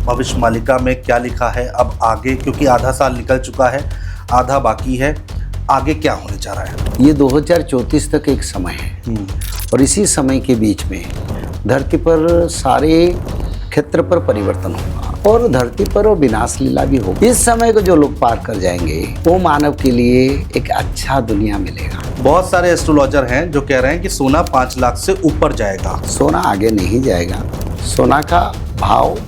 भविष्य मालिका में क्या लिखा है अब आगे, क्योंकि आधा साल निकल चुका है, आधा बाकी है, आगे क्या होने जा रहा है? ये 2034 तक एक समय है और इसी समय के बीच में धरती पर सारे क्षेत्र पर परिवर्तन होगा और धरती पर वो विनाश लीला भी होगी। इस समय को जो लोग पार कर जाएंगे वो मानव के लिए एक अच्छा दुनिया मिलेगा। बहुत सारे एस्ट्रोलॉजर हैं जो कह रहे हैं कि सोना 5 लाख से ऊपर जाएगा। सोना आगे नहीं जाएगा, सोना का भाव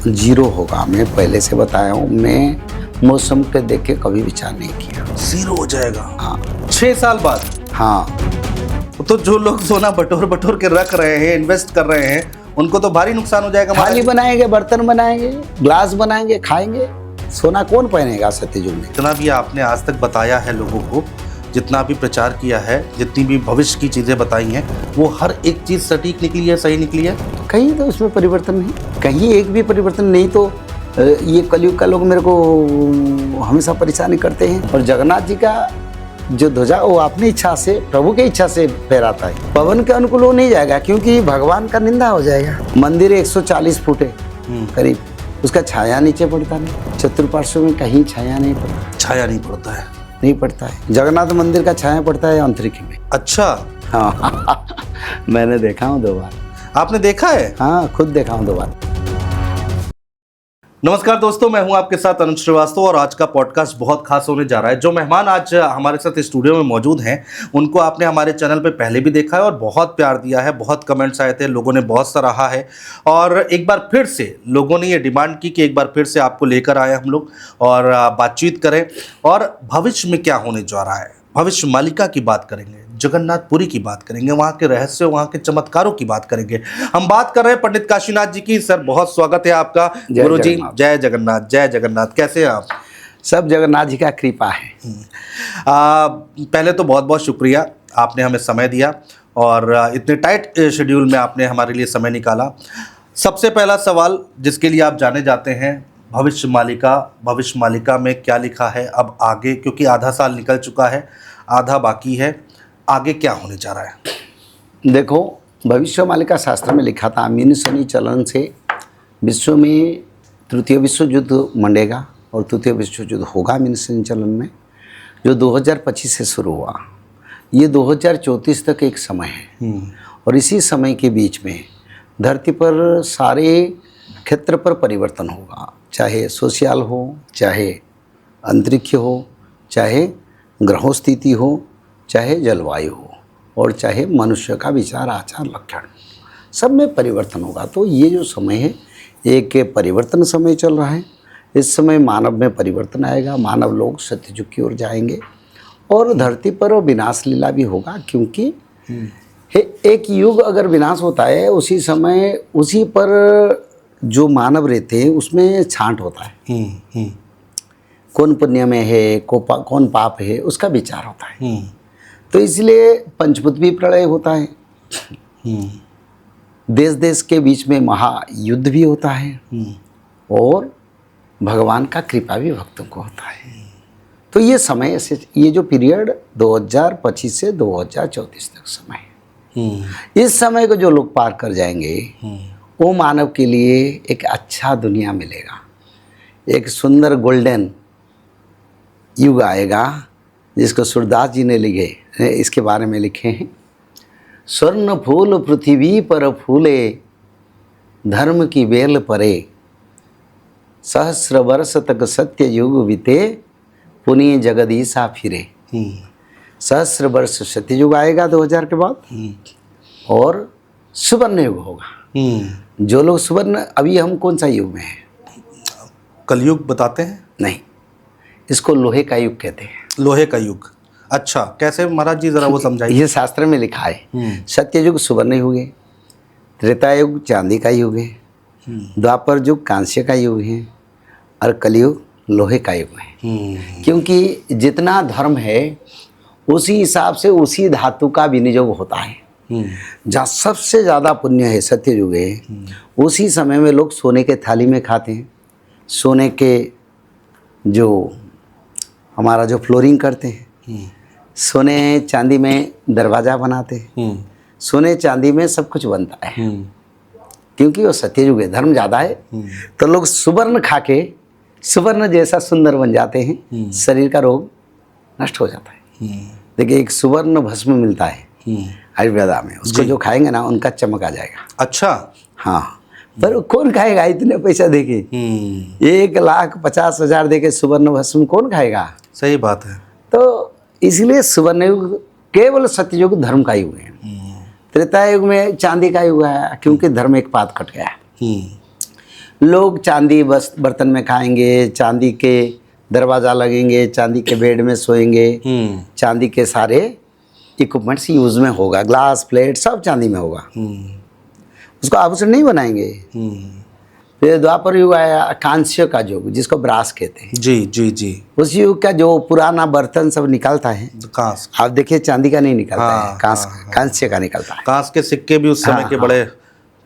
0 होगा। मैं पहले से बताया हूँ, मैं मौसम के देख के कभी विचार नहीं किया। 0 हो जाएगा? हाँ। 6 साल बाद? हाँ। तो जो लोग सोना बटोर के रख रहे हैं, इन्वेस्ट कर रहे हैं, उनको तो भारी नुकसान हो जाएगा। थाली बनाएंगे, बर्तन बनाएंगे, ग्लास बनाएंगे, खाएंगे। सोना कौन पहनेगा सत्ययुग में? जितना भी आपने आज तक बताया है लोगों को, जितना भी प्रचार किया है, जितनी भी भविष्य की चीज़ें बताई हैं, वो हर एक चीज़ सटीक निकली है, सही निकली है? कहीं तो उसमें परिवर्तन नहीं, कहीं एक भी परिवर्तन नहीं। तो ये कलयुग का लोग मेरे को हमेशा परेशानी करते हैं। और जगन्नाथ जी का जो ध्वजा वो अपनी इच्छा से, प्रभु की इच्छा से फहराता है। पवन के अनुकूल वो नहीं जाएगा क्योंकि भगवान का निंदा हो जाएगा। मंदिर 140 फुट है करीब, उसका छाया नीचे पड़ता नहीं। चतुर्पार्श्व में कहीं छाया नहीं पड़ता। छाया नहीं पड़ता है? नहीं पड़ता है। जगन्नाथ मंदिर का छाया पड़ता है अंतरिक्ष में। अच्छा। हाँ मैंने देखा हूँ 2 बार। आपने देखा है? हाँ, खुद देखा हूँ 2 बार। नमस्कार दोस्तों, मैं हूं आपके साथ अनुज श्रीवास्तव और आज का पॉडकास्ट बहुत खास होने जा रहा है। जो मेहमान आज हमारे साथ स्टूडियो में मौजूद हैं, उनको आपने हमारे चैनल पे पहले भी देखा है और बहुत प्यार दिया है, बहुत कमेंट्स आए थे, लोगों ने बहुत सराहा है। और एक बार फिर से लोगों ने ये डिमांड की कि एक बार फिर से आपको लेकर आए हम लोग और बातचीत करें और भविष्य में क्या होने जा रहा है, भविष्य मालिका की बात करेंगे, जगन्नाथपुरी की बात करेंगे, वहाँ के रहस्य, वहाँ के चमत्कारों की बात करेंगे। हम बात कर रहे हैं पंडित काशीनाथ जी की। सर, बहुत स्वागत है आपका। गुरु जी, जय जगन्नाथ। जय जगन्नाथ। कैसे हैं आप? सब जगन्नाथ जी का कृपा है। पहले तो बहुत बहुत शुक्रिया, आपने हमें समय दिया और इतने टाइट शेड्यूल में आपने हमारे लिए समय निकाला। सबसे पहला सवाल जिसके लिए आप जाने जाते हैं, भविष्य मालिका में क्या लिखा है अब आगे, क्योंकि आधा साल निकल चुका है, आधा बाकी है, आगे क्या होने जा रहा है? देखो, भविष्य मालिका शास्त्र में लिखा था मीन शनि चलन से विश्व में तृतीय विश्व युद्ध मंडेगा और तृतीय विश्व युद्ध होगा मीन शनि चलन में, जो 2025 से शुरू हुआ। ये 2034 तक एक समय है और इसी समय के बीच में धरती पर सारे क्षेत्र पर परिवर्तन होगा, चाहे सोशल हो, चाहे अंतरिक्ष हो, चाहे ग्रहों स्थिति हो, चाहे जलवायु हो और चाहे मनुष्य का विचार, आचार, लक्षण, सब में परिवर्तन होगा। तो ये जो समय है, एक परिवर्तन समय चल रहा है। इस समय मानव में परिवर्तन आएगा, मानव लोग सत्ययुग की ओर जाएंगे और धरती पर विनाश लीला भी होगा। क्योंकि एक युग अगर विनाश होता है, उसी समय उसी पर जो मानव रहते हैं उसमें छांट होता है। कौन पुण्य में है, कौन पाप है, उसका विचार होता है। तो इसलिए पंचभूत भी प्रलय होता है, देश देश के बीच में महायुद्ध भी होता है और भगवान का कृपा भी भक्तों को होता है। तो ये समय से, ये जो पीरियड 2025 से 2034 तक समय है, इस समय को जो लोग पार कर जाएंगे वो मानव के लिए एक अच्छा दुनिया मिलेगा। एक सुंदर गोल्डन युग आएगा जिसको सूरदास जी ने लिखे, इसके बारे में लिखे हैं। स्वर्ण फूल पृथ्वी पर फूले, धर्म की बेल परे, सहस्र वर्ष तक सत्य युग बीते, पुण्य जगदीशा फिरे। सहस्र वर्ष सत्य युग आएगा 2000 के बाद और सुवर्ण युग होगा। जो लोग सुवर्ण, अभी हम कौन सा युग में हैं? कलयुग बताते हैं? नहीं, इसको लोहे का युग कहते हैं। लोहे का युग? अच्छा, कैसे महाराज जी, जरा वो समझाइए। ये शास्त्र में लिखा है। सत्य युग सुवर्ण युग है, त्रेता युग चांदी का युग है, द्वापर युग कांस्य का युग है और कलयुग लोहे का युग है। क्योंकि जितना धर्म है उसी हिसाब से उसी धातु का विनियोग होता है। जहाँ सबसे ज़्यादा पुण्य है, सत्य युग है, उसी समय में लोग सोने के थाली में खाते हैं, सोने के जो हमारा जो फ्लोरिंग करते हैं, सोने चांदी में दरवाज़ा बनाते हैं, सोने चांदी में सब कुछ बनता है। क्योंकि वो सत्ययुग है, धर्म ज़्यादा है, तो लोग सुवर्ण खा के सुवर्ण जैसा सुंदर बन जाते हैं, शरीर का रोग नष्ट हो जाता है। देखिए एक सुवर्ण भस्म मिलता है आयुर्वेदा में, उसको जो खाएंगे ना उनका चमक आ जाएगा। अच्छा। हाँ, पर कौन खाएगा इतने पैसा देके? 1,50,000 देके सुवर्ण भस्म कौन खाएगा? सही बात है। तो इसलिए सुवर्ण युग केवल सत्ययुग धर्म का युग है। त्रेता युग में चांदी का युग है, क्योंकि धर्म एक पात कट गया। लोग चांदी बस बर्तन में खाएंगे, चांदी के दरवाज़ा लगेंगे, चांदी के बेड में सोएंगे, चांदी के सारे इक्विपमेंट्स यूज में होगा, ग्लास प्लेट सब चांदी में होगा, उसको आभूषण नहीं बनाएंगे। फिर द्वापर युग आया, कांस्य का युग जिसको ब्रास कहते हैं। जी जी जी। उस युग का जो पुराना बर्तन सब निकलता है, कांस, आप देखिए चांदी का नहीं निकलता हाँ, है, कांस्य का निकलता है। कांस के सिक्के भी उस समय के बड़े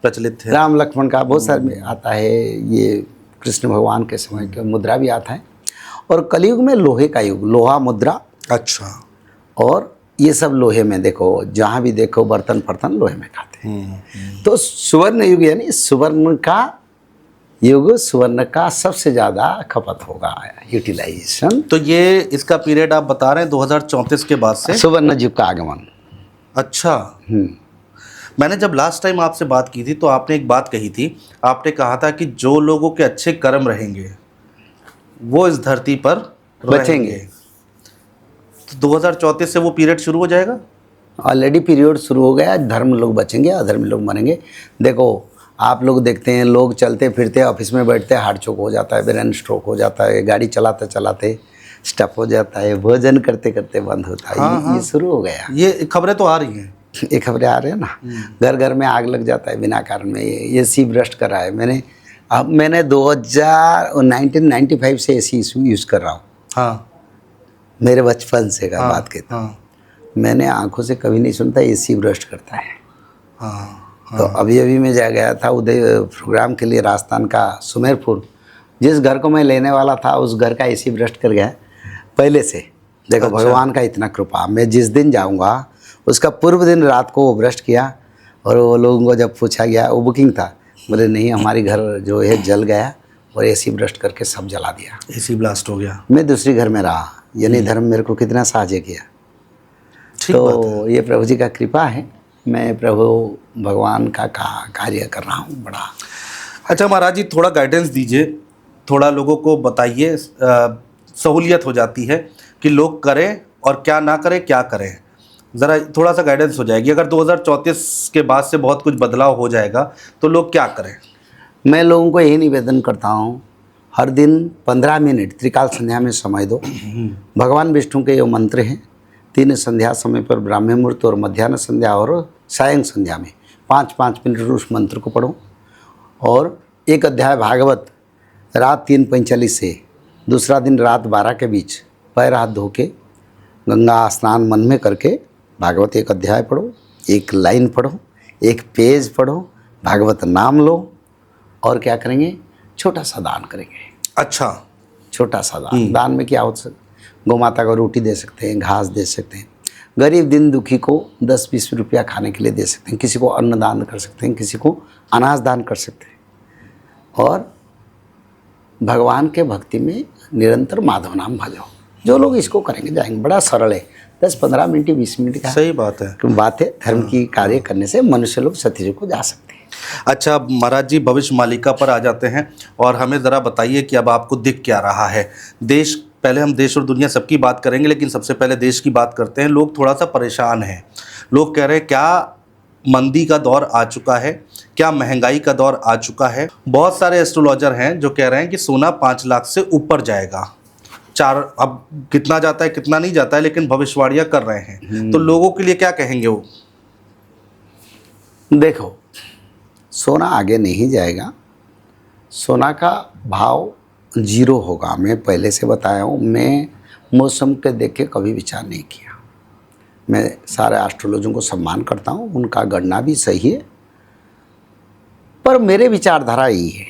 प्रचलित थे। राम लक्ष्मण का बहुत सारे आता है, ये कृष्ण भगवान के समय का मुद्रा भी आता है। और कलयुग में लोहे का युग, लोहा मुद्रा। अच्छा। और ये सब लोहे में, देखो जहाँ भी देखो बर्तन फर्तन लोहे में खाते हैं। तो सुवर्ण युग यानी सुवर्ण का युग, सुवर्ण का सबसे ज़्यादा खपत होगा, यूटिलाइजेशन। तो ये इसका पीरियड आप बता रहे हैं 2034 के बाद से सुवर्ण युग का आगमन। अच्छा। मैंने जब लास्ट टाइम आपसे बात की थी तो आपने एक बात कही थी, आपने कहा था कि जो लोगों के अच्छे कर्म रहेंगे वो इस धरती पर बचेंगे। तो 2034 से वो पीरियड शुरू हो जाएगा। ऑलरेडी पीरियड शुरू हो गया, धर्म लोग बचेंगे, अधर्म लोग मरेंगे। देखो आप लोग देखते हैं, लोग चलते फिरते ऑफिस में बैठते हार्ट चोक हो जाता है, ब्रेन स्ट्रोक हो जाता है, गाड़ी चलाते चलाते स्टप हो जाता है, भोजन करते करते बंद होता है। हाँ, ये शुरू हो गया। ये खबरें तो आ रही हैं। ये खबरें आ रही है ना, घर घर में आग लग जाता है बिना कारण में। ये सी भ्रष्ट कर रहा है। मैंने 1995 से एसी यूज़ कर रहा हूँ। हाँ, मेरे बचपन से का बात कहता हूँ। मैंने आंखों से कभी नहीं सुनता एसी भ्रष्ट करता है। तो अभी मैं गया था उदय प्रोग्राम के लिए राजस्थान का सुमेरपुर। जिस घर को मैं लेने वाला था उस घर का एसी भ्रष्ट कर गया पहले से। देखो अच्छा। भगवान का इतना कृपा। मैं जिस दिन जाऊंगा उसका पूर्व दिन रात को वो भ्रष्ट किया, और वो लोगों को जब पूछा गया, वो बुकिंग था, बोले नहीं हमारी घर जो है जल गया और एसी भ्रष्ट करके सब जला दिया, एसी ब्लास्ट हो गया। मैं दूसरी घर में रहा। यानी धर्म मेरे को कितना साहाय्य किया। तो ये प्रभु जी का कृपा है। मैं प्रभु भगवान का कार्य कर रहा हूँ बड़ा। अच्छा महाराज जी, थोड़ा गाइडेंस दीजिए, थोड़ा लोगों को बताइए, सहूलियत हो जाती है कि लोग करें और क्या ना करें, क्या करें, ज़रा थोड़ा सा गाइडेंस हो जाएगी। अगर 2034 के बाद से बहुत कुछ बदलाव हो जाएगा तो लोग क्या करें? मैं लोगों को यही निवेदन करता हूँ, हर दिन 15 मिनट त्रिकाल संध्या में समय दो। भगवान विष्णु के ये मंत्र हैं। 3 संध्या समय पर ब्राह्मी मुहूर्त और मध्याह्न संध्या और सायं संध्या में 5-5 मिनट उस मंत्र को पढ़ो। और एक अध्याय भागवत रात 3:45 से दूसरा दिन रात 12 के बीच पैर हाथ धो के गंगा स्नान मन में करके भागवत एक अध्याय पढ़ो, एक लाइन पढ़ो, एक पेज पढ़ो, भागवत नाम लो। और क्या करेंगे? छोटा सा दान करेंगे। अच्छा, छोटा सा दान। दान में क्या हो सकता? गौ माता को रोटी दे सकते हैं, घास दे सकते हैं, गरीब दिन दुखी को 10-20 रुपया खाने के लिए दे सकते हैं, किसी को अन्न दान कर सकते हैं, किसी को अनाज दान कर सकते हैं। और भगवान के भक्ति में निरंतर माधव नाम भजो। जो लोग इसको करेंगे जाएंगे। बड़ा सरल है, 10-15 मिनट 20 मिनट का सही बात है। बात है। धर्म की कार्य करने से मनुष्य लोग सत्ययुग को जा सकते हैं। अच्छा महाराज जी, भविष्य मालिका पर आ जाते हैं और हमें ज़रा बताइए कि अब आपको दिख क्या रहा है। देश, पहले हम देश और दुनिया सबकी बात करेंगे, लेकिन सबसे पहले देश की बात करते हैं। लोग थोड़ा सा परेशान हैं। लोग कह रहे हैं क्या मंदी का दौर आ चुका है, क्या महंगाई का दौर आ चुका है। बहुत सारे एस्ट्रोलॉजर हैं जो कह रहे हैं कि सोना 5 लाख से ऊपर जाएगा। अब कितना जाता है कितना नहीं जाता है, लेकिन भविष्यवाणियां कर रहे हैं। तो लोगों के लिए क्या कहेंगे वो? देखो, सोना आगे नहीं जाएगा। सोना का भाव 0 होगा। मैं पहले से बताया हूँ। मैं मौसम के देख के कभी विचार नहीं किया। मैं सारे एस्ट्रोलॉजरों को सम्मान करता हूँ, उनका गणना भी सही है, पर मेरे विचारधारा यही है,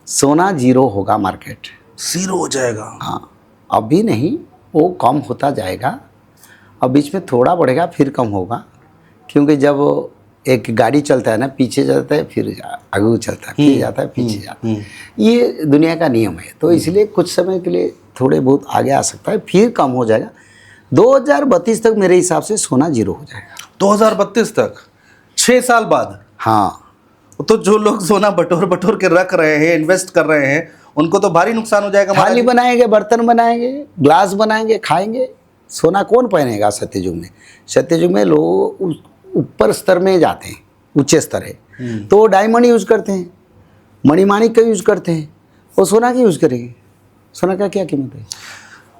सोना 0 होगा, मार्केट 0 हो जाएगा। हाँ, अभी नहीं, वो कम होता जाएगा। अब बीच में थोड़ा बढ़ेगा फिर कम होगा, क्योंकि जब एक गाड़ी चलता है ना, पीछे जाता है फिर आगे चलता है, फिर जाता है पीछे जाता है, ये दुनिया का नियम है। तो इसलिए कुछ समय के लिए थोड़े बहुत आगे आ सकता है, फिर कम हो जाएगा। 2032 तक मेरे हिसाब से सोना जीरो हो जाएगा। 2032 तक, 6 साल बाद? हाँ, तो जो लोग सोना बटोर बटोर के रख रहे हैं, इन्वेस्ट कर रहे हैं, उनको तो भारी नुकसान हो जाएगा। थाली बनाएंगे, बर्तन बनाएंगे, ग्लास बनाएंगे, खाएंगे। सोना कौन पहनेगा सत्ययुग में? सत्ययुग में लोग ऊपर स्तर में जाते हैं, ऊंचे स्तर है तो डायमंड यूज करते हैं, मणिमाणिक का यूज करते हैं, वो सोना की यूज करेंगे। सोना का क्या कीमत है?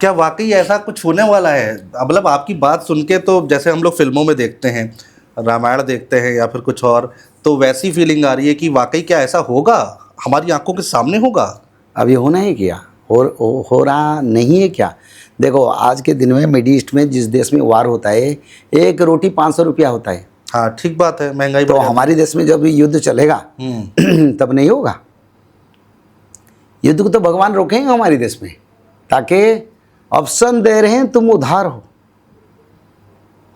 क्या वाकई ऐसा कुछ होने वाला है? मतलब आपकी बात सुन के तो जैसे हम लोग फिल्मों में देखते हैं, रामायण देखते हैं या फिर कुछ और, तो वैसी फीलिंग आ रही है कि वाकई क्या ऐसा होगा, हमारी आंखों के सामने होगा? अब ये होना है क्या? हो रहा नहीं है क्या? देखो आज के दिन में मिडिल ईस्ट में जिस देश में वार होता है, एक रोटी 500 रुपया होता है। हाँ ठीक बात है, महंगाई तो हमारे देश में जब युद्ध चलेगा तब नहीं होगा। युद्ध को तो भगवान रोकेंगे हमारे देश में, ताकि ऑप्शन दे रहे हैं तुम उधार हो।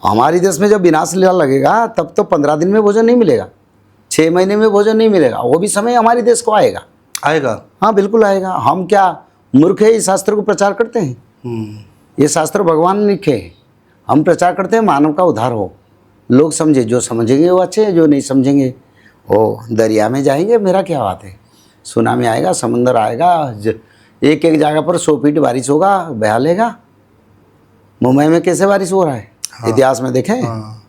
हमारे देश में जब विनाश लीला लगेगा तब तो 15 दिन में भोजन नहीं मिलेगा, 6 महीने में भोजन नहीं मिलेगा। वो भी समय हमारे देश को आएगा। हाँ बिल्कुल आएगा। हम क्या मूर्ख है इस शास्त्र को प्रचार करते हैं? ये शास्त्र भगवान ने लिखे हैं, हम प्रचार करते हैं मानव का उद्धार हो। लोग समझे, जो समझेंगे वो अच्छे हैं, जो नहीं समझेंगे वो दरिया में जाएंगे। मेरा क्या बात है? सुनामी आएगा, समंदर आएगा, एक एक जगह पर 100 फीट बारिश होगा, बहा लेगा। मुंबई में कैसे बारिश हो रहा है? हाँ। इतिहास में देखें। हाँ।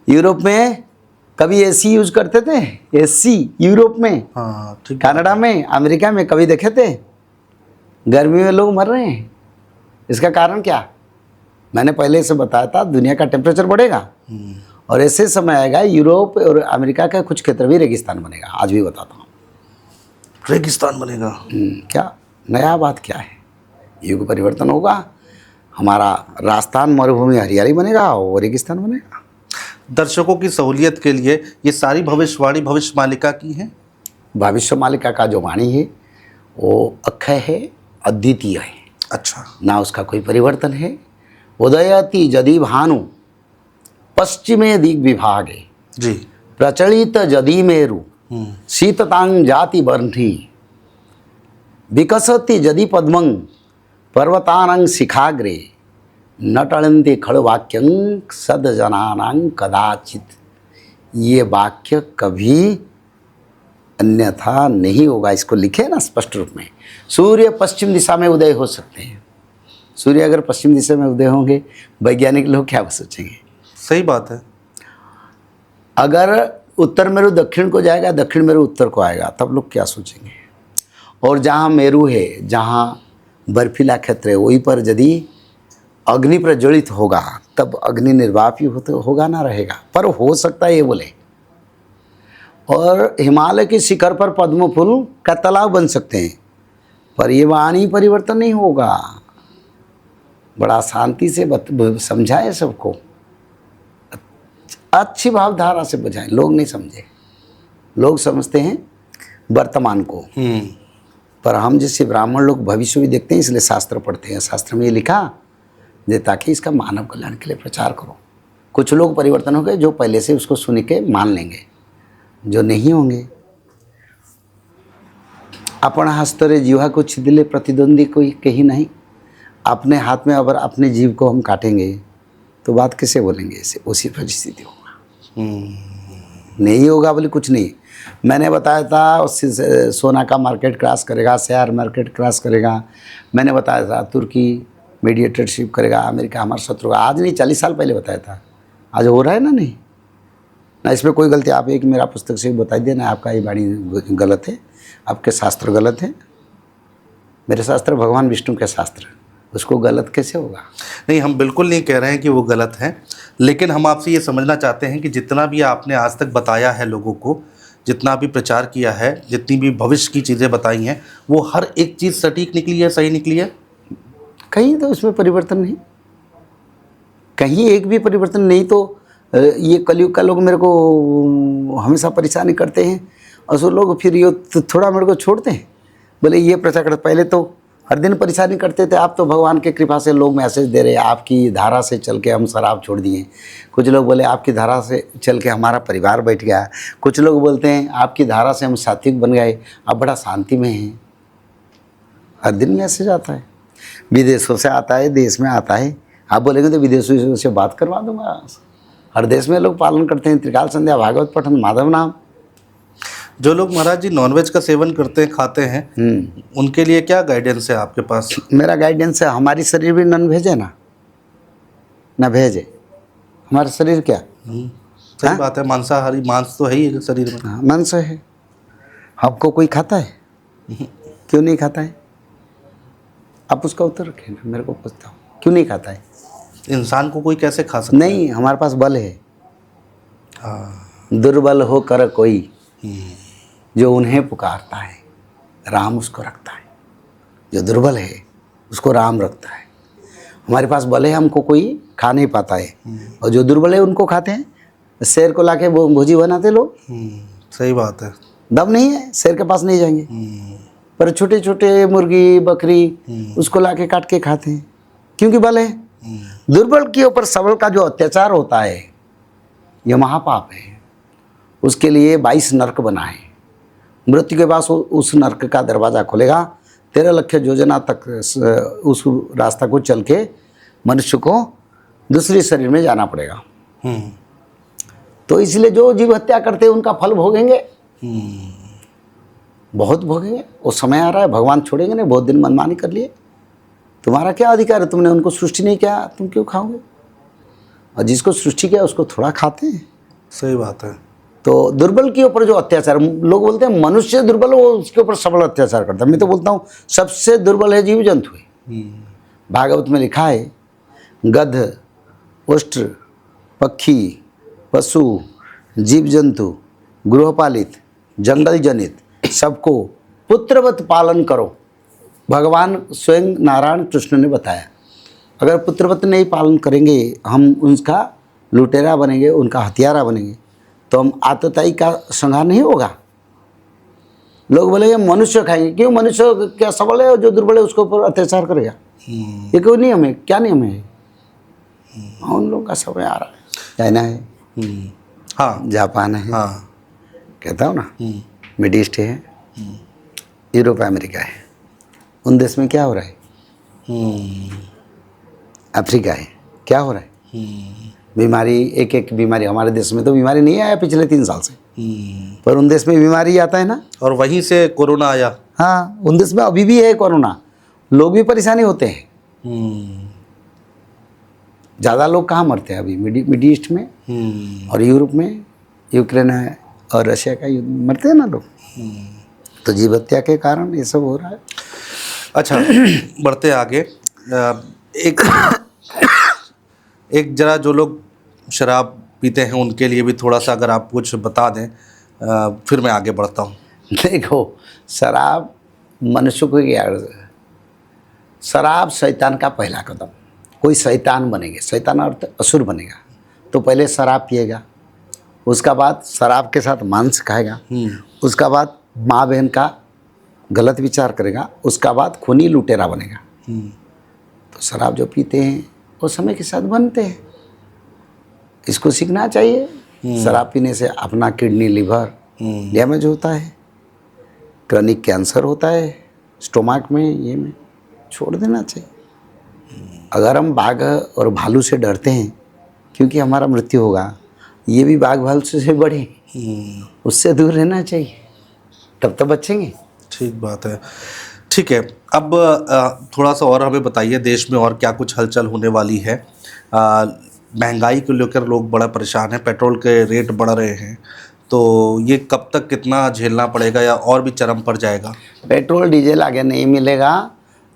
यूरोप में कभी एसी यूज करते थे? एसी यूरोप में, हाँ, कनाडा में, अमेरिका में कभी देखे थे? गर्मी में लोग मर रहे हैं। इसका कारण क्या? मैंने पहले से बताया था, दुनिया का टेम्परेचर बढ़ेगा और ऐसे समय आएगा यूरोप और अमेरिका का कुछ क्षेत्र भी रेगिस्तान बनेगा। आज भी बताता हूँ, रेगिस्तान बनेगा। क्या नया बात क्या है? युग परिवर्तन होगा, हमारा राजस्थान मरुभूमि हरियाली बनेगा और रेगिस्तान बनेगा। दर्शकों की सहूलियत के लिए ये सारी भविष्यवाणी भविष्य मालिका की है। भविष्य मालिका का जो वाणी है वो अक्षय है, अद्वितीय है। अच्छा, ना उसका कोई परिवर्तन है। उदयति यदि भानु पश्चिमे दिग विभागे जी, प्रचलित यदि मेरु शीततांग जाति बर्णी विकसति यदि पद्मं पर्वतानां शिखाग्रे न टलन्ते खड़वाक्यं सदजनानां कदाचित। ये वाक्य कभी अन्यथा नहीं होगा। इसको लिखे ना स्पष्ट रूप में। सूर्य पश्चिम दिशा में उदय हो सकते हैं। सूर्य अगर पश्चिम दिशा में उदय होंगे, वैज्ञानिक लोग क्या सोचेंगे? सही बात है। अगर उत्तर मेरु दक्षिण को जाएगा, दक्षिण मेरु उत्तर को आएगा, तब लोग क्या सोचेंगे? और जहाँ मेरु है, जहाँ बर्फीला क्षेत्र है, वहीं पर यदि अग्नि प्रज्वलित होगा तब अग्नि निर्वापी होगा ना रहेगा। पर हो सकता है ये बोले। और हिमालय के शिखर पर पद्म फूल का तालाब बन सकते हैं, पर ये वाणी परिवर्तन नहीं होगा। बड़ा शांति से समझाए सबको, अच्छी भावधारा से बुझाएं। लोग नहीं समझे, लोग समझते हैं वर्तमान को। पर हम जैसे ब्राह्मण लोग भविष्य भी देखते हैं, इसलिए शास्त्र पढ़ते हैं। शास्त्र में ये लिखा जे ताकि इसका मानव कल्याण के लिए प्रचार करो। कुछ लोग परिवर्तन हो गए जो पहले से उसको सुन के मान लेंगे, जो नहीं होंगे। अपन हस्तरे जीवा को छिदिले प्रतिद्वंदी कोई कहीं नहीं। अपने हाथ में अगर अपने जीव को हम काटेंगे तो बात कैसे बोलेंगे? ऐसे उसी परिस्थिति होगा। नहीं होगा बोले कुछ नहीं। मैंने बताया था सोना का मार्केट क्रॉस करेगा, शेयर मार्केट क्रॉस करेगा। मैंने बताया था तुर्की मीडिएटरशिप करेगा, अमेरिका हमारा शत्रु। आज नहीं, 40 साल पहले बताया था। आज हो रहा है ना? नहीं ना, इसमें कोई गलती। आप एक मेरा पुस्तक से बता देना, आपका ये वाणी गलत है, आपके शास्त्र गलत है। मेरे शास्त्र भगवान विष्णु के शास्त्र, उसको गलत कैसे होगा? नहीं, हम बिल्कुल नहीं कह रहे हैं कि वो गलत है, लेकिन हम आपसे ये समझना चाहते हैं कि जितना भी आपने आज तक बताया है लोगों को, जितना भी प्रचार किया है, जितनी भी भविष्य की चीज़ें बताई हैं, वो हर एक चीज़ सटीक निकली है, सही निकली है? कहीं तो उसमें परिवर्तन नहीं, कहीं एक भी परिवर्तन नहीं। तो ये कलयुग का लोग मेरे को हमेशा परेशानी करते हैं, और सो लोग फिर ये थोड़ा मेरे को छोड़ते हैं। बोले ये प्रचार करते, पहले तो हर दिन परेशानी करते थे। आप तो भगवान के कृपा से लोग मैसेज दे रहे हैं, आपकी धारा से चल के हम शराब छोड़ दिए। कुछ लोग बोले आपकी धारा से चल के हमारा परिवार बैठ गया। कुछ लोग बोलते हैं आपकी धारा से हम सात्विक बन गए, अब बड़ा शांति में हैं। हर दिन मैसेज आता है, विदेशों से आता है, देश में आता है। आप बोलेंगे तो विदेशों से बात करवा दूंगा। हर देश में लोग पालन करते हैं त्रिकाल संध्या, भागवत पठन, माधव नाम। जो लोग महाराज जी नॉनवेज का सेवन करते हैं, खाते हैं, उनके लिए क्या गाइडेंस है आपके पास? मेरा गाइडेंस है, हमारी शरीर भी नॉन वेज है ना वेज है हमारा शरीर। क्या सही बात है, मांसाहारी, मांस तो है ही शरीर में। हाँ, मांस है। आपको कोई खाता है? क्यों नहीं खाता है? आप उसका उत्तर रखें ना, मेरे को पूछता हूँ क्यों नहीं खाता है? इंसान को कोई कैसे खा सकता नहीं, हमारे पास बल है। है? हाँ। दुर्बल हो कर कोई जो उन्हें पुकारता है, राम उसको रखता है। जो दुर्बल है उसको राम रखता है। हमारे पास बल है, हमको कोई खा नहीं पाता है। और जो दुर्बल है उनको खाते हैं। शेर को लाके भोजी बनाते लोग। सही बात है। दम नहीं है, शेर के पास नहीं जाएंगे। पर छोटे छोटे मुर्गी बकरी उसको लाके काट के खाते हैं, क्योंकि बल है। दुर्बल के ऊपर सबल का जो अत्याचार होता है यह महापाप है। उसके लिए 22 नरक बनाए। मृत्यु के पास उस नरक का दरवाज़ा खोलेगा। 13 लाख योजना तक उस रास्ता को चल के मनुष्य को दूसरे शरीर में जाना पड़ेगा। तो इसलिए जो जीव हत्या करते हैं उनका फल भोगेंगे, बहुत भोगेंगे। वो समय आ रहा है, भगवान छोड़ेंगे नहीं। बहुत दिन मनमानी कर लिए, तुम्हारा क्या अधिकार है? तुमने उनको सृष्टि नहीं किया, तुम क्यों खाओगे? और जिसको सृष्टि किया उसको थोड़ा खाते हैं। सही बात है। तो दुर्बल के ऊपर जो अत्याचार, लोग बोलते हैं मनुष्य दुर्बल, वो उसके ऊपर सबल अत्याचार करता है। मैं तो बोलता हूँ सबसे दुर्बल है जीव जंतु है। भागवत में लिखा है गध, उष्ट्र, पक्षी, पशु, जीव जंतु, गृहपालित, जंगल जनित सबको पुत्रवत पालन करो। भगवान स्वयं नारायण कृष्ण ने बताया। अगर पुत्रवत नहीं पालन करेंगे, हम उनका लुटेरा बनेंगे, उनका हथियारा बनेंगे, तो हम आतताई का संहार नहीं होगा। लोग बोले ये मनुष्य खाएंगे, क्यों? मनुष्य क्या सबल है? जो दुर्बल है उसके ऊपर अत्याचार करेगा। ये कोई नियम है? क्या नियम है? उन लोगों का समय आ रहा है। चाइना है, हाँ, जापान है, हाँ, कहता हूँ ना, मिड ईस्ट है, यूरोप, अमेरिका है। उन देश में क्या हो रहा है? अफ्रीका है, क्या हो रहा है? बीमारी, एक एक बीमारी। हमारे देश में तो बीमारी नहीं आया पिछले 3 साल से, पर उन देश में बीमारी आता है ना। और वहीं से कोरोना आया। हाँ, उन देश में अभी भी है कोरोना। लोग भी परेशानी होते हैं। ज़्यादा लोग कहाँ मरते हैं अभी? मिड ईस्ट में और यूरोप में, यूक्रेन है और रशिया का युद्ध, मरते हैं ना लोग। तो जीव हत्या के कारण ये सब हो रहा है। अच्छा, बढ़ते आगे। एक जरा जो लोग शराब पीते हैं उनके लिए भी थोड़ा सा अगर आप कुछ बता दें, फिर मैं आगे बढ़ता हूँ। देखो, शराब मनुष्य को क्या, शराब शैतान का पहला कदम। कोई शैतान बनेंगे, शैतान अर्थ असुर बनेगा, तो पहले शराब पिएगा, उसका बाद शराब के साथ मांस खाएगा, उसका बाद माँ बहन का गलत विचार करेगा, उसका बाद खूनी लुटेरा बनेगा। तो शराब जो पीते हैं वो समय के साथ बनते हैं। इसको सीखना चाहिए। शराब पीने से अपना किडनी, लिवर डैमेज होता है, क्रॉनिक कैंसर होता है स्टोमक में, ये में छोड़ देना चाहिए। अगर हम बाघ और भालू से डरते हैं क्योंकि हमारा मृत्यु होगा, ये भी बाघ भालू से बड़े, उससे दूर रहना चाहिए, तब तो बचेंगे। ठीक बात है। ठीक है, अब थोड़ा सा और हमें बताइए, देश में और क्या कुछ हलचल होने वाली है? महंगाई को लेकर लोग बड़ा परेशान हैं, पेट्रोल के रेट बढ़ रहे हैं, तो ये कब तक कितना झेलना पड़ेगा या और भी चरम पर जाएगा? पेट्रोल डीजल आगे नहीं मिलेगा।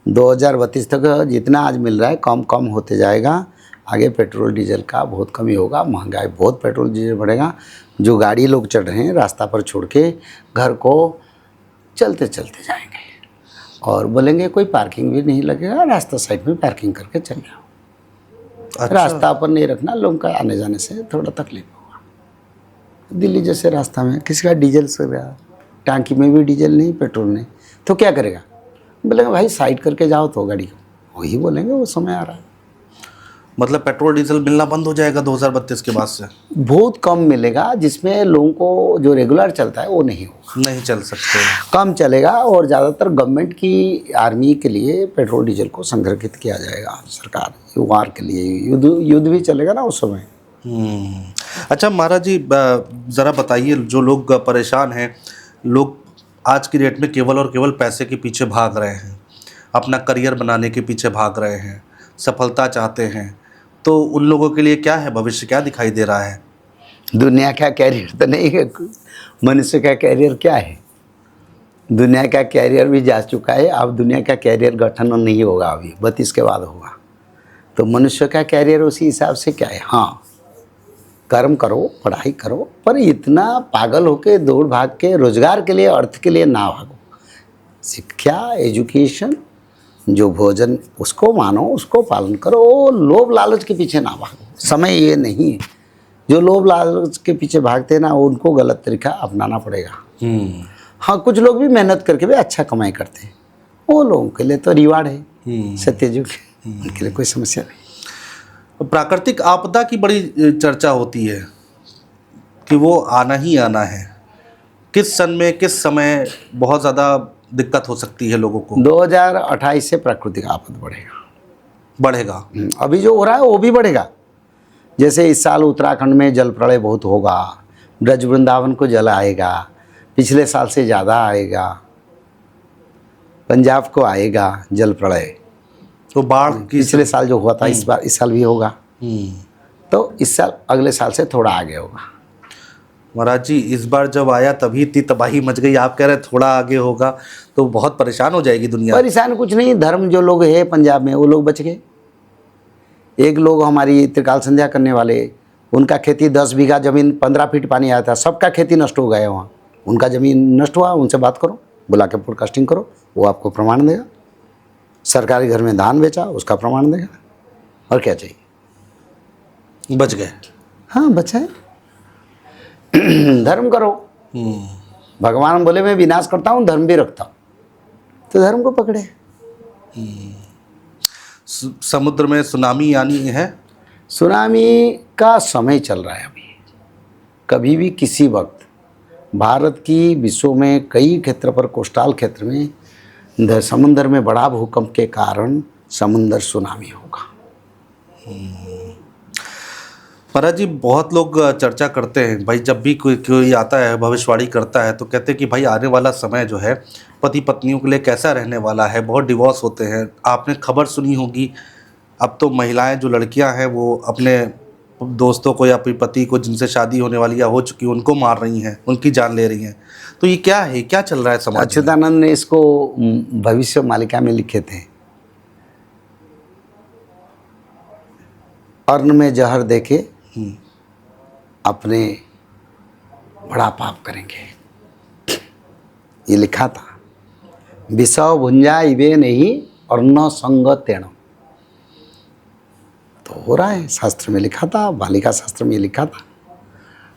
2032 तक जितना आज मिल रहा है कम कम होते जाएगा। आगे पेट्रोल डीजल का बहुत कमी होगा, महंगाई बहुत, पेट्रोल डीजल बढ़ेगा। जो गाड़ी लोग चढ़ रहे हैं रास्ता पर छोड़ के घर को चलते चलते जाएंगे और बोलेंगे कोई पार्किंग भी नहीं लगेगा, रास्ता साइड में पार्किंग करके चल जाओ। अच्छा। रास्ता पर नहीं रखना, लोगों का आने जाने से थोड़ा तकलीफ होगा। दिल्ली जैसे रास्ता में किसी का डीजल से गया, टांकी में भी डीजल नहीं, पेट्रोल नहीं, तो क्या करेगा? बोलेंगे भाई साइड करके जाओ तो गाड़ी को, वही बोलेंगे वो समय आ रहा है। मतलब पेट्रोल डीजल मिलना बंद हो जाएगा 2032 के बाद से? बहुत कम मिलेगा, जिसमें लोगों को जो रेगुलर चलता है वो नहीं होगा, नहीं चल सकते। कम चलेगा। और ज़्यादातर गवर्नमेंट की आर्मी के लिए पेट्रोल डीजल को संरक्षित किया जाएगा, सरकार वार के लिए, युद्ध भी चलेगा ना उस समय। अच्छा महाराज जी, ज़रा बताइए, जो लोग परेशान हैं, लोग आज की डेट में केवल और केवल पैसे के पीछे भाग रहे हैं, अपना करियर बनाने के पीछे भाग रहे हैं, सफलता चाहते हैं, तो उन लोगों के लिए क्या है, भविष्य क्या दिखाई दे रहा है? दुनिया का कैरियर तो नहीं है, मनुष्य का कैरियर क्या है? दुनिया का कैरियर भी जा चुका है, अब दुनिया का कैरियर गठन नहीं होगा, अभी 32 के बाद होगा। तो मनुष्य का कैरियर उसी हिसाब से क्या है, हाँ कर्म करो, पढ़ाई करो, पर इतना पागल होके दौड़ भाग के रोजगार के लिए, अर्थ के लिए ना भागो। शिक्षा, एजुकेशन, जो भोजन उसको मानो, उसको पालन करो, लोभ लालच के पीछे ना भागो। समय ये नहीं है, जो लोभ लालच के पीछे भागते हैं ना, उनको गलत तरीका अपनाना पड़ेगा। हाँ, कुछ लोग भी मेहनत करके भी अच्छा कमाई करते हैं, वो लोगों के लिए तो रिवार्ड है, सत्ययुग, उनके लिए कोई समस्या नहीं। प्राकृतिक आपदा की बड़ी चर्चा होती है कि वो आना ही आना है, किस सन में, किस समय बहुत ज़्यादा दिक्कत हो सकती है लोगों को? 2028 से प्राकृतिक आपदा बढ़ेगा। अभी जो हो रहा है वो भी बढ़ेगा। जैसे इस साल उत्तराखंड में जल प्रलय बहुत होगा, ब्रज वृंदावन को जल आएगा, पिछले साल से ज़्यादा आएगा, पंजाब को आएगा जल प्रलय। तो बाढ़ की पिछले साल जो हुआ था इस साल भी होगा, तो इस साल अगले साल से थोड़ा आगे होगा। महाराज जी, इस बार जब आया तभी इतनी तबाही मच गई, आप कह रहे हैं थोड़ा आगे होगा, तो बहुत परेशान हो जाएगी दुनिया। परेशान कुछ नहीं, धर्म जो लोग हैं पंजाब में वो लोग बच गए। एक लोग हमारी त्रिकाल संध्या करने वाले, उनका खेती 10 बीघा ज़मीन, 15 फीट पानी आया था, सबका खेती नष्ट हो गया वहाँ, उनका ज़मीन नष्ट हुआ। उनसे बात करो, बुला के पॉडकास्टिंग करो, वो आपको प्रमाण देगा। सरकारी घर में धान बेचा, उसका प्रमाण देगा। और क्या चाहिए? बच गए। हाँ, बचाए। धर्म करो। भगवान बोले मैं विनाश करता हूँ, धर्म भी रखता हूँ, तो धर्म को पकड़े। समुद्र में सुनामी आनी है? सुनामी का समय चल रहा है अभी। कभी भी किसी वक्त भारत की, विश्व में कई क्षेत्र पर, कोस्टल क्षेत्र में समुद्र में बड़ा भूकंप के कारण समुद्र सुनामी होगा। महाराज जी, बहुत लोग चर्चा करते हैं भाई, जब भी कोई आता है भविष्यवाणी करता है तो कहते हैं कि भाई आने वाला समय जो है पति पत्नियों के लिए कैसा रहने वाला है, बहुत डिवोर्स होते हैं। आपने खबर सुनी होगी, अब तो महिलाएं, जो लड़कियां हैं, वो अपने दोस्तों को या अपने पति को जिनसे शादी होने वाली या हो चुकी, उनको मार रही हैं, उनकी जान ले रही हैं। तो ये क्या है, क्या चल रहा है समाज में? अच्युतानंद ने इसको भविष्य मालिका में लिखे थे, अन्न में जहर देके अपने बड़ा पाप करेंगे, ये लिखा था। विषव भुंजा इवे नहीं और न संग तेण। तो हो रहा है, शास्त्र में लिखा था, बालिका शास्त्र में लिखा था।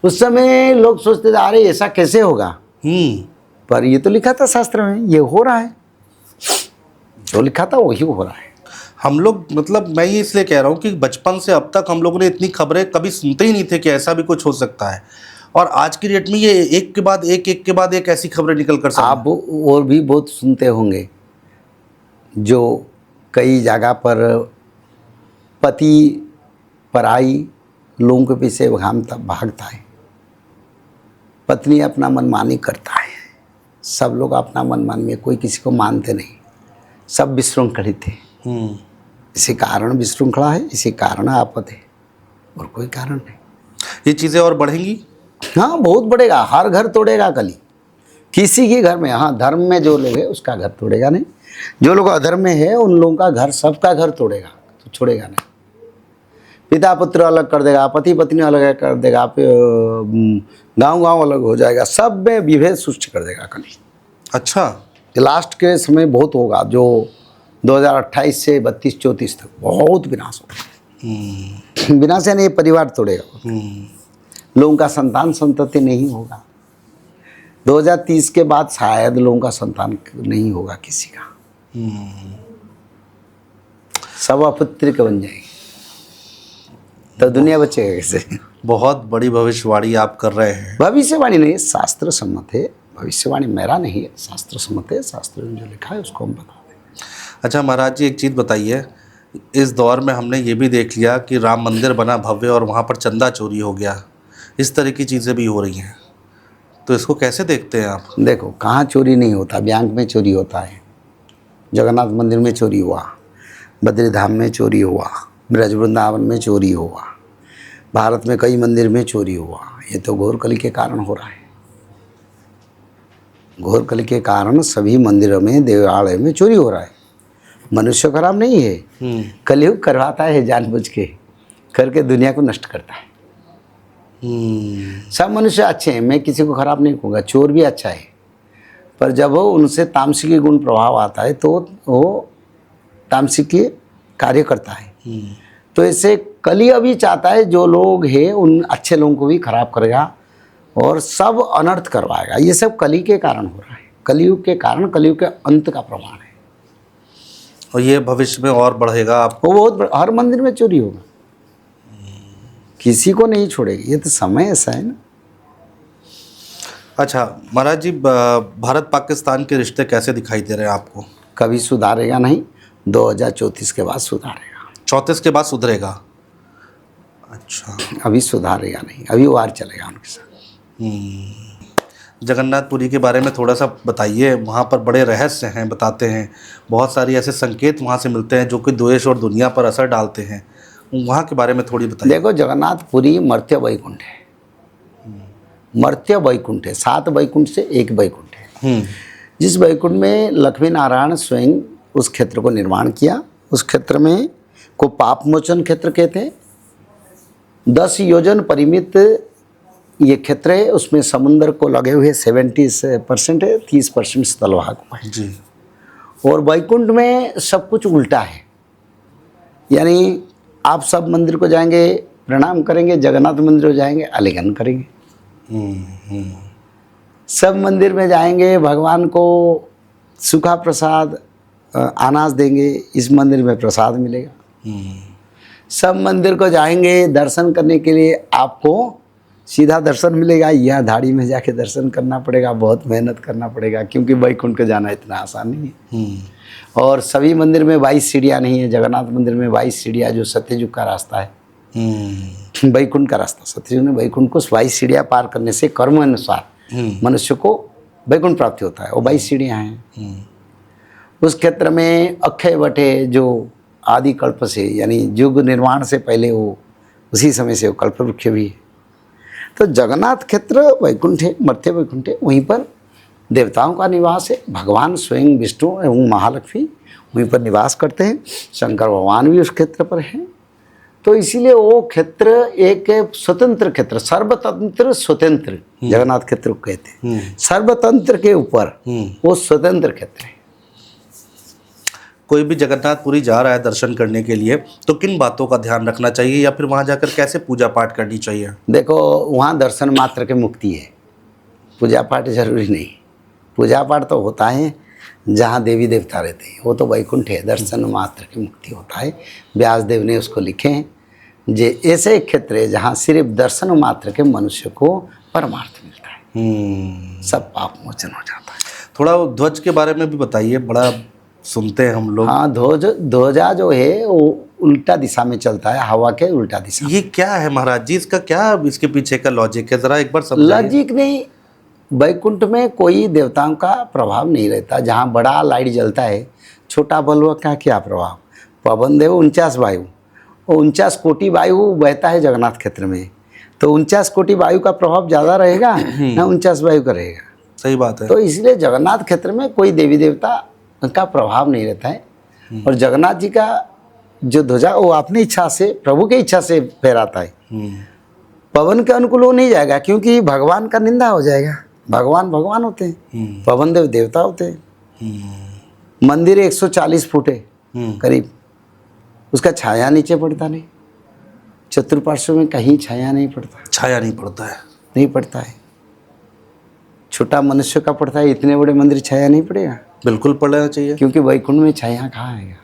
उस समय लोग सोचते थे अरे ऐसा कैसे होगा, पर ये तो लिखा था शास्त्र में, ये हो रहा है, जो लिखा था वही हो रहा है। हम लोग, मतलब मैं ये इसलिए कह रहा हूँ कि बचपन से अब तक हम लोगों ने इतनी खबरें कभी सुनते ही नहीं थे कि ऐसा भी कुछ हो सकता है, और आज की डेट में ये एक के बाद एक ऐसी खबरें निकल कर आप और भी बहुत सुनते होंगे, जो कई जगह पर पति पराई लोगों के पीछे भागता है, पत्नी अपना मनमानी करता है, सब लोग अपना मनमानी में, कोई किसी को मानते नहीं, सब विशृंखलित है। इसी कारण विशृंखला है, इसी कारण आपद है, और कोई कारण नहीं। ये चीज़ें और बढ़ेंगी? हाँ, बहुत बढ़ेगा, हर घर तोड़ेगा कली, किसी के घर में। हाँ, धर्म में जो लोग है उसका घर तोड़ेगा नहीं, जो लोग अधर्म में है उन लोगों का घर, सबका घर तोड़ेगा, तो छोड़ेगा नहीं। पिता पुत्र अलग कर देगा, पति पत्नी अलग कर देगा, गांव अलग हो जाएगा, सब में विभेद सृष्टि कर देगा कली। अच्छा, लास्ट के समय बहुत होगा, जो 2028 से 32-34 तक बहुत विनाश होगा। विनाश यानी परिवार तोड़ेगा, लोगों का संतान संतति नहीं होगा। 2030 के बाद शायद लोगों का संतान नहीं होगा किसी का। सब अपत्रिक बन जाएंगे, तो दुनिया बचेगा कैसे? बहुत बड़ी भविष्यवाणी आप कर रहे हैं। भविष्यवाणी नहीं, शास्त्र सम्मत है। भविष्यवाणी मेरा नहीं है, शास्त्र सम्मत है। शास्त्र में जो लिखा है उसको हम बता दें। अच्छा महाराज जी, एक चीज़ बताइए, इस दौर में हमने ये भी देख लिया कि राम मंदिर बना भव्य और वहाँ पर चंदा चोरी हो गया, इस तरह की चीज़ें भी हो रही हैं, तो इसको कैसे देखते हैं आप? देखो, कहाँ चोरी नहीं होता, बैंक में चोरी होता है, जगन्नाथ मंदिर में चोरी हुआ, बद्रीधाम में चोरी हुआ, ब्रज वृंदावन में चोरी हुआ, भारत में कई मंदिर में चोरी हुआ। ये तो घोर कली के कारण हो रहा है। घोर कली के कारण सभी मंदिरों में, देवालय में चोरी हो रहा है। मनुष्य खराब नहीं है, कलयुग करवाता है जानबूझ के, करके दुनिया को नष्ट करता है। सब मनुष्य अच्छे हैं, मैं किसी को खराब नहीं कहूँगा। चोर भी अच्छा है, पर जब वो उनसे तामसिकी गुण प्रभाव आता है तो वो तामसिकी कार्य करता है। तो ऐसे कली अभी चाहता है जो लोग हैं उन अच्छे लोगों को भी खराब करेगा और सब अनर्थ करवाएगा। ये सब कली के कारण हो रहा है, कलयुग के कारण, कलयुग के अंत का प्रमाण है। और ये भविष्य में और बढ़ेगा। आप वो बहुत हर मंदिर में चोरी होगा, किसी को नहीं छोड़ेगी। ये तो समय ऐसा है ना। अच्छा महाराज जी, भारत पाकिस्तान के रिश्ते कैसे दिखाई दे रहे हैं आपको? कभी सुधारेगा नहीं, 2034 के बाद सुधारेगा। 34 के बाद सुधरेगा? अच्छा, अभी सुधारेगा नहीं, अभी वार चलेगा उनके साथ। जगन्नाथपुरी के बारे में थोड़ा सा बताइए। वहाँ पर बड़े रहस्य हैं, बताते हैं, बहुत सारी ऐसे संकेत वहाँ से मिलते हैं जो कि देश और दुनिया पर असर डालते हैं। वहाँ के बारे में थोड़ी बताइए। देखो, जगन्नाथपुरी मर्त्य वैकुंठ है। मर्त्य वैकुंठ है, 7 वैकुंठ से एक वैकुंठ है। जिस वैकुंठ में लक्ष्मी नारायण स्वयं उस क्षेत्र को निर्माण किया। उस क्षेत्र में को पाप मोचन क्षेत्र कहते हैं। 10 योजन परिमित ये क्षेत्र है। उसमें समुद्र को लगे हुए 70% है, 30% स्थलभाग है जी। और वैकुंठ में सब कुछ उल्टा है। यानी आप सब मंदिर को जाएंगे, प्रणाम करेंगे, जगन्नाथ मंदिर को जाएंगे, आलिंगन करेंगे। सब मंदिर में जाएंगे, भगवान को सूखा प्रसाद अनाज देंगे, इस मंदिर में प्रसाद मिलेगा। सब मंदिर को जाएंगे दर्शन करने के लिए, आपको सीधा दर्शन मिलेगा या धाड़ी में जाके दर्शन करना पड़ेगा, बहुत मेहनत करना पड़ेगा, क्योंकि वैकुंठ को जाना इतना आसान नहीं है। और सभी मंदिर में 22 सीढ़ियाँ नहीं है। जगन्नाथ मंदिर में 22 सीढ़ियाँ, जो सत्ययुग का रास्ता है, वैकुंठ का रास्ता। सत्ययुग ने वैकुंठ को 22 सीढ़ियाँ पार करने से कर्म अनुसार मनुष्य को वैकुंठ प्राप्ति होता है। वो 22 सीढ़ियाँ हैं। उस क्षेत्र में अक्षय वट है, जो आदि कल्प से, यानी युग निर्माण से पहले वो उसी समय से वो कल्प वृक्ष भी है। तो जगन्नाथ क्षेत्र वैकुंठ है, मर्त्य वैकुंठ है। वहीं पर देवताओं का निवास है। भगवान स्वयं विष्णु एवं महालक्ष्मी वहीं पर निवास करते हैं। शंकर भगवान भी उस क्षेत्र पर हैं। तो इसीलिए वो क्षेत्र एक स्वतंत्र क्षेत्र, सर्वतंत्र स्वतंत्र जगन्नाथ क्षेत्र को कहते हैं। सर्वतंत्र के ऊपर वो स्वतंत्र क्षेत्र है। कोई भी जगन्नाथपुरी जा रहा है दर्शन करने के लिए, तो किन बातों का ध्यान रखना चाहिए, या फिर वहाँ जाकर कैसे पूजा पाठ करनी चाहिए? देखो, वहाँ दर्शन मात्र के मुक्ति है, पूजा पाठ जरूरी नहीं। पूजा पाठ तो होता है जहाँ देवी देवता रहते हैं, वो तो वैकुंठ है। दर्शन मात्र की मुक्ति होता है। व्यासदेव ने उसको लिखे हैं, जे ऐसे एक क्षेत्र है जहाँ सिर्फ दर्शन मात्र के मनुष्य को परमार्थ मिलता है, सब पाप मोचन हो जाता है। थोड़ा ध्वज के बारे में भी बताइए, बड़ा सुनते हैं हम लोग। हाँ, ध्वजा जो है वो उल्टा दिशा में चलता है, हवा के उल्टा दिशा। ये क्या है महाराज जी, इसका क्या इसके पीछे का लॉजिक है, जरा एक बार समझाइए। लॉजिक नहीं, वैकुंठ में कोई देवताओं का प्रभाव नहीं रहता। जहाँ बड़ा लाइट जलता है, छोटा बल्ब का क्या प्रभाव? पवन देव 49 वायु, 49 कोटि वायु बहता है जगन्नाथ क्षेत्र में, तो 49 कोटि वायु का प्रभाव ज़्यादा रहेगा ना 49 वायु का रहेगा? सही बात है। तो इसलिए जगन्नाथ क्षेत्र में कोई देवी देवता का प्रभाव नहीं रहता है। और जगन्नाथ जी का जो ध्वजा वो अपनी इच्छा से, प्रभु की इच्छा से फहराता है। पवन के अनुकूल वो नहीं जाएगा, क्योंकि भगवान का निंदा हो जाएगा। भगवान भगवान होते हैं, पवन देव देवता होते हैं। मंदिर 140 फुट है करीब, उसका छाया नीचे पड़ता नहीं। चतुर्पार्श्व में कहीं छाया नहीं पड़ता। छाया नहीं पड़ता है? नहीं पड़ता है। छोटा मनुष्य का पड़ता है, इतने बड़े मंदिर छाया नहीं पड़ेगा। बिल्कुल पढ़ लेना चाहिए। क्योंकि वैकुंठ में छाया कहाँ आएगा।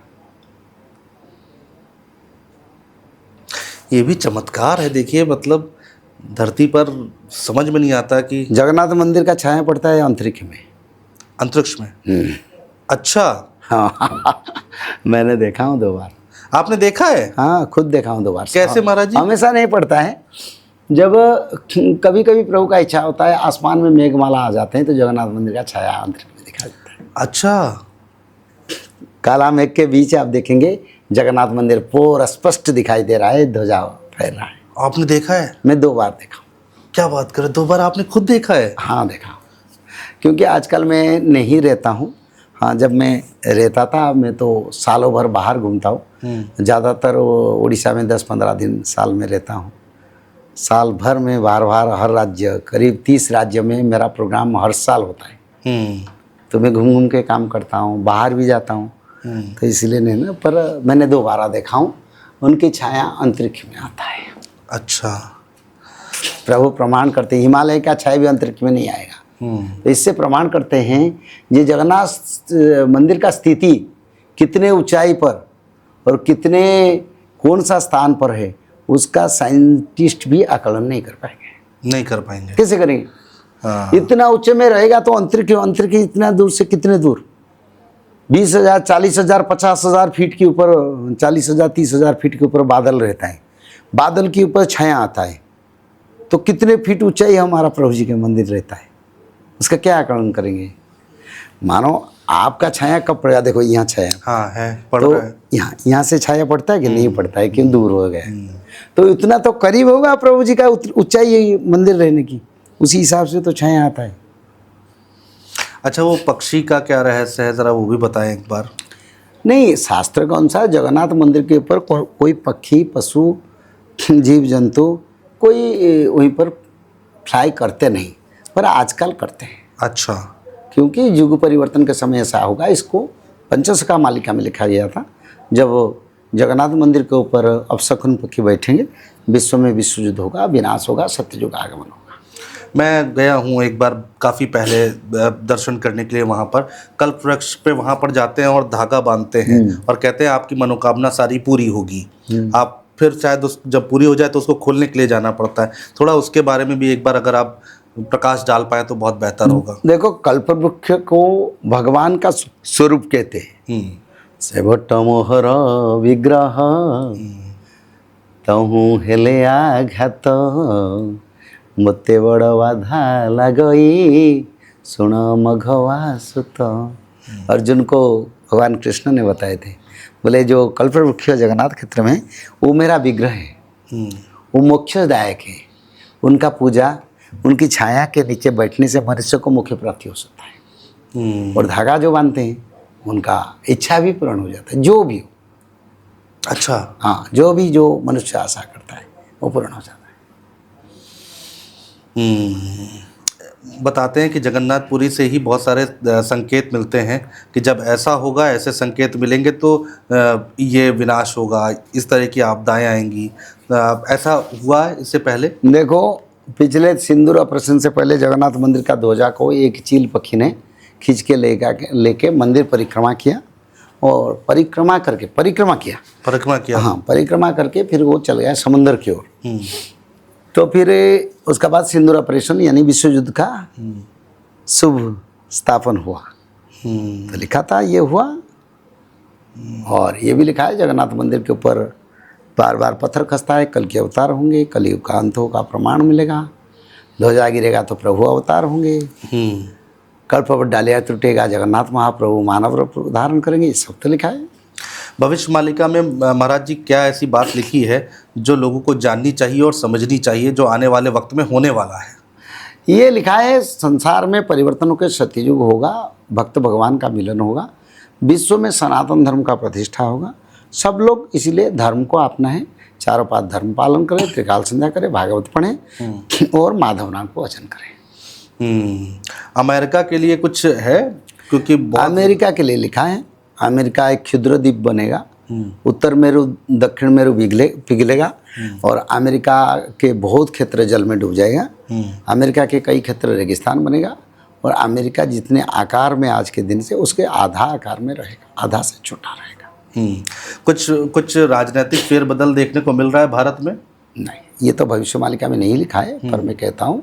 ये भी चमत्कार है, देखिए मतलब धरती पर समझ में नहीं आता कि जगन्नाथ मंदिर का छाया पड़ता है अंतरिक्ष में। अंतरिक्ष में। अच्छा, हाँ मैंने देखा हूँ 2 बार। आपने देखा है? हाँ खुद देखा हूँ 2 बार। कैसे महाराज जी? हमेशा नहीं पड़ता है, जब कभी कभी प्रभु का इच्छा होता है, आसमान में मेघमाला आ जाते हैं तो जगन्नाथ मंदिर का छाया अंतरिक्ष में दिखाई देता है। अच्छा, काला मेघ के बीच आप देखेंगे जगन्नाथ मंदिर पूरा स्पष्ट दिखाई दे रहा है, ध्वजा फहर रहा है। आपने देखा है? मैं 2 बार देखा हूँ। क्या बात करें, 2 बार आपने खुद देखा है? हाँ देखा हूँ, क्योंकि आजकल मैं नहीं रहता हूँ। हाँ जब मैं रहता था, मैं तो सालों भर बाहर घूमता हूँ। ज़्यादातर उड़ीसा में 10-15 दिन साल में रहता हूँ। साल भर में बार बार हर राज्य, करीब 30 राज्य में मेरा प्रोग्राम हर साल होता है। तो मैं घूम घूम के काम करता हूँ, बाहर भी जाता हूँ। तो इसलिए नहीं ना, पर मैंने 2 बार देखा हूँ, उनकी छाया अंतरिक्ष में आता है। अच्छा, प्रभु प्रमाण करते हैं हिमालय का छाया भी अंतरिक्ष में नहीं आएगा। तो इससे प्रमाण करते हैं ये जगन्नाथ मंदिर का स्थिति कितने ऊंचाई पर और कितने कौन सा स्थान पर है, उसका साइंटिस्ट भी आकलन नहीं कर पाएंगे। नहीं कर पाएंगे। कैसे करेंगे? हाँ। इतना ऊंचे में रहेगा तो अंतरिक्ष इतना दूर से कितने दूर, 20,000, 40,000, 50,000 फीट के ऊपर, 40,000, 30,000 फीट के ऊपर बादल रहता है। बादल के ऊपर छाया आता है, तो कितने फीट ऊंचाई हमारा प्रभु जी का मंदिर रहता है, उसका क्या आकलन करेंगे? मानो आपका छाया कब पड़ेगा? देखो यहाँ छाया, हाँ है, पड़ तो रहा है। यहाँ से छाया पड़ता है कि नहीं पड़ता है? क्यों दूर हो गया? तो इतना तो करीब होगा प्रभु जी का ऊंचाई मंदिर रहने की, उसी हिसाब से तो छाया आता है। अच्छा, वो पक्षी का क्या रहस्य है, ज़रा वो भी बताएं एक बार। नहीं, शास्त्र के अनुसार जगन्नाथ मंदिर के ऊपर कोई पक्षी, पशु, जीव जंतु कोई वहीं पर फ्लाई करते नहीं, पर आजकल करते हैं। अच्छा, क्योंकि युग परिवर्तन के समय ऐसा होगा। इसको पंचसखा मालिका में लिखा गया था, जब जगन्नाथ मंदिर के ऊपर अपशकुन पक्षी बैठेंगे, विश्व में विश्व युद्ध होगा, विनाश होगा, सत्ययुग आगमन होगा। मैं गया हूँ एक बार काफ़ी पहले दर्शन करने के लिए वहाँ पर। कल्प वृक्ष पे वहाँ पर जाते हैं और धागा बांधते हैं और कहते हैं आपकी मनोकामना सारी पूरी होगी। आप फिर शायद जब पूरी हो जाए तो उसको खोलने के लिए जाना पड़ता है। थोड़ा उसके बारे में भी एक बार अगर आप प्रकाश डाल पाए तो बहुत बेहतर होगा। देखो, कल्प वृक्ष को भगवान का स्वरूप कहते हैं। सेवट मोहर विग्रह तहु हेले आघात, मते बड़ बाधा लगई सुन मघवा सुत। अर्जुन को भगवान कृष्ण ने बताए थे, बोले जो कल्प वृक्ष जगन्नाथ क्षेत्र में वो मेरा विग्रह है, वो मोक्षदायक है। उनका पूजा, उनकी छाया के नीचे बैठने से मनुष्य को मोक्ष प्राप्ति हो सकता है। और धागा जो बांधते हैं उनका इच्छा भी पूर्ण हो जाता है, जो भी हो। अच्छा, हाँ, जो मनुष्य आशा करता है वो पूर्ण हो जाता है। बताते हैं कि जगन्नाथपुरी से ही बहुत सारे संकेत मिलते हैं कि जब ऐसा होगा, ऐसे संकेत मिलेंगे तो ये विनाश होगा, इस तरह की आपदाएं आएंगी। ऐसा हुआ है इससे पहले? देखो, पिछले सिंदूर ऑपरेशन से पहले जगन्नाथ मंदिर का ध्वजा को एक चील पक्षी ने खींच के लेके मंदिर परिक्रमा किया, और परिक्रमा किया। हाँ, परिक्रमा करके फिर वो चल गया समंदर की ओर। तो फिर उसका बाद सिंदूर ऑपरेशन यानी विश्व युद्ध का शुभ स्थापन हुआ। तो लिखा था ये हुआ, और ये भी लिखा है जगन्नाथ मंदिर के ऊपर बार बार पत्थर खसता है, कल के अवतार होंगे, कलयुग का अंत होगा, प्रमाण मिलेगा। ध्वजा गिरेगा तो प्रभु अवतार होंगे, कल्प पर डालिया टूटेगा, जगन्नाथ महाप्रभु मानव रूप धारण करेंगे, ये सब तो लिखा है। भविष्य मालिका में महाराज जी क्या ऐसी बात लिखी है जो लोगों को जाननी चाहिए और समझनी चाहिए, जो आने वाले वक्त में होने वाला है? ये लिखा है संसार में परिवर्तनों के सत्ययुग होगा, भक्त भगवान का मिलन होगा, विश्व में सनातन धर्म का प्रतिष्ठा होगा। सब लोग इसीलिए धर्म को अपनाएं, चारों पात धर्म पालन करें, त्रिकाल संध्या करें, भागवत पढ़ें और माधव नाम को वचन करें। अमेरिका के लिए कुछ है? क्योंकि अमेरिका के लिए लिखा है, अमेरिका एक क्षुद्र द्वीप बनेगा, उत्तर मेरु दक्षिण मेरु पिघलेगा और अमेरिका के बहुत क्षेत्र जल में डूब जाएगा। अमेरिका के कई क्षेत्र रेगिस्तान बनेगा और अमेरिका जितने आकार में आज के दिन से उसके आधा आकार में रहेगा, आधा से छोटा रहेगा। कुछ कुछ राजनीतिक फेरबदल देखने को मिल रहा है भारत में? नहीं, ये तो भविष्यवाणी में नहीं लिखा है, पर मैं कहता हूँ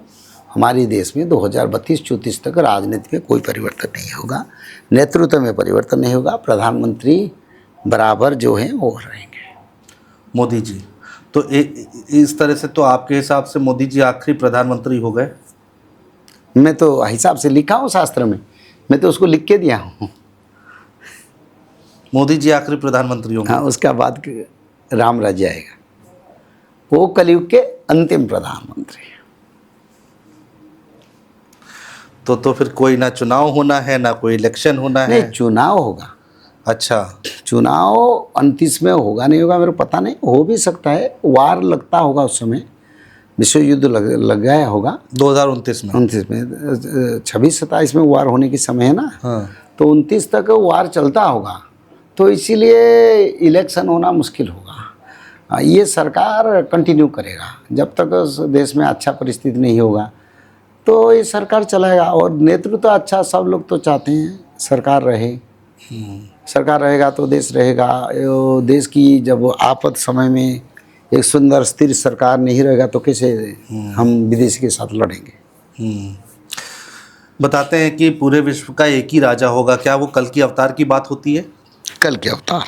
हमारे देश में 2032-34 तक राजनीति में कोई परिवर्तन नहीं होगा, नेतृत्व में परिवर्तन नहीं होगा, प्रधानमंत्री बराबर जो हैं वो रहेंगे। मोदी जी तो इस तरह से तो आपके हिसाब से मोदी जी आखिरी प्रधानमंत्री हो गए? मैं तो हिसाब से लिखा हूँ शास्त्र में, मैं तो उसको लिख के दिया हूँ। मोदी जी आखिरी प्रधानमंत्री होंगे? हाँ, उसका बाद राम राज्य आएगा, वो कलयुग के अंतिम प्रधानमंत्री। तो फिर कोई ना चुनाव होना है ना कोई इलेक्शन होना है? नहीं, चुनाव होगा। अच्छा, चुनाव 29 में होगा नहीं होगा मेरे को पता नहीं, हो भी सकता है, वार लगता होगा उस समय, विश्व युद्ध लग गया होगा 2029 में। 29 में 26-27 में वार होने की समय है ना। हाँ। तो 29 तक वार चलता होगा, तो इसीलिए इलेक्शन होना मुश्किल होगा। ये सरकार कंटिन्यू करेगा जब तक देश में अच्छा परिस्थिति नहीं होगा, तो ये सरकार चलाएगा। और नेतृत्व तो अच्छा, सब लोग तो चाहते हैं सरकार रहे, सरकार रहेगा तो देश रहेगा। देश की जब आफत समय में एक सुंदर स्थिर सरकार नहीं रहेगा तो कैसे हम विदेशी के साथ लड़ेंगे। बताते हैं कि पूरे विश्व का एक ही राजा होगा, क्या वो कल की अवतार की बात होती है? कल के अवतार,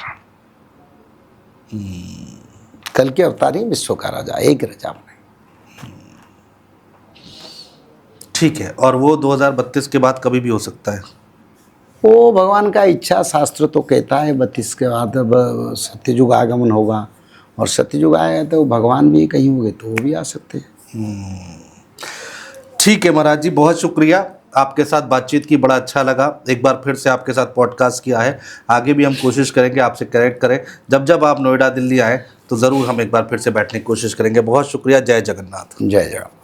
कल के अवतार ही विश्व का राजा, एक राजा में। ठीक है, और वो 2032 के बाद कभी भी हो सकता है? वो भगवान का इच्छा, शास्त्र तो कहता है 32 के बाद सत्ययुग आगमन होगा, और सत्ययुग आएगा तो भगवान भी कहीं होंगे तो वो भी आ सकते हैं। ठीक है महाराज जी, बहुत शुक्रिया, आपके साथ बातचीत की बड़ा अच्छा लगा। एक बार फिर से आपके साथ पॉडकास्ट किया है, आगे भी हम कोशिश करेंगे आपसे कनेक्ट करें। जब आप नोएडा दिल्ली आएँ तो ज़रूर हम एक बार फिर से बैठने की कोशिश करेंगे। बहुत शुक्रिया, जय जगन्नाथ। जय जगन्नाथ।